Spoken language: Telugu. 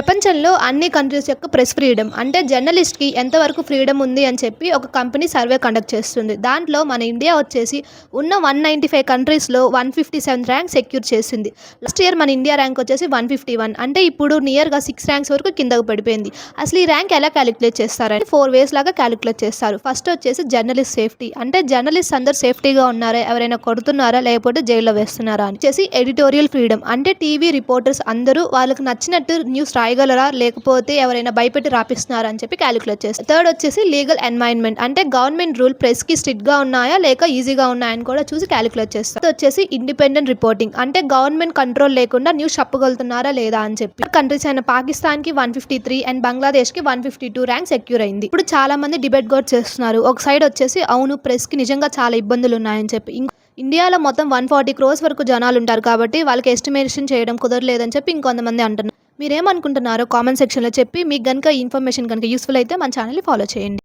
ప్రపంచంలో అన్ని కంట్రీస్ యొక్క ప్రెస్ ఫ్రీడమ్ అంటే జర్నలిస్ట్‌కి ఎంతవరకు ఫ్రీడమ్ ఉంది అని చెప్పి ఒక కంపెనీ సర్వే కండక్ట్ చేస్తుంది. దాంట్లో మన ఇండియా వచ్చేసి ఉన్న 195 కంట్రీస్‌లో 157 ర్యాంక్ సెక్యూర్ చేసింది. లాస్ట్ ఇయర్ మన ఇండియా ర్యాంక్ వచ్చేసి 151 అంటే ఇప్పుడు నియర్‌గా 6 ర్యాంక్స్ వరకు కిందకు పడిపోయింది. అసలు ఈ ర్యాంక్ ఎలా క్యాలిక్యులేట్ చేస్తారంటే 4 వేస్ లాగా క్యాలిక్యులేట్ చేస్తారు. ఫస్ట్ వచ్చేసి జర్నలిస్ట్ సేఫ్టీ అంటే జర్నలిస్ట్ అందరూ సేఫ్టీగా ఉన్నారా, ఎవరైనా కొడుతున్నారా లేకపోతే జైల్లో వేస్తున్నారా అని. వచ్చేసి ఎడిటోరియల్ ఫ్రీడమ్ అంటే టీవీ రిపోర్టర్స్ అందరూ వాళ్ళకి నచ్చినట్టు న్యూస్ రాయగలరా లేకపోతే ఎవరైనా భయపెట్టి రాపిస్తున్నారా అని చెప్పి క్యాలిక్యులేట్ చేస్తారు. థర్డ్ వచ్చేసి లీగల్ ఎన్వైరన్మెంట్ అంటే గవర్నమెంట్ రూల్ ప్రెస్ కి స్ట్రిక్ట్ గా ఉన్నాయా లేక ఈజీగా ఉన్నాయని కూడా చూసి క్యాలిక్యులేట్ చేస్తారు. వచ్చేసి ఇండిపెండెంట్ రిపోర్టింగ్ అంటే గవర్నమెంట్ కంట్రోల్ లేకుండా న్యూస్ చెప్పగలుగుతున్నారా లేదా అని చెప్పి. కంట్రీస్ అయిన పాకిస్తాన్ కి 153 అండ్ బంగ్లాదేశ్ కి 152 ర్యాంక్ సెక్యూర్ అయింది. ఇప్పుడు చాలా మంది డిబేట్ కూడా చేస్తున్నారు. ఒక సైడ్ వచ్చేసి అవును ప్రెస్ కి నిజంగా చాలా ఇబ్బందులు ఉన్నాయని చెప్పి, ఇండియాలో మొత్తం 140 క్రోర్స్ వరకు జనాలు ఉంటారు కాబట్టి వాళ్ళకి ఎస్టిమేషన్ చేయడం కుదరలేదని చెప్పి ఇంకొంతమంది అంటున్నారు. మీరేమనుకుంటున్నారో కామెంట్ సెక్షన్లో చెప్పి మీకు కనుక ఈ ఇన్ఫర్మేషన్ కనుక యూస్ఫుల్ అయితే మన ఛానల్ని ఫాలో చేయండి.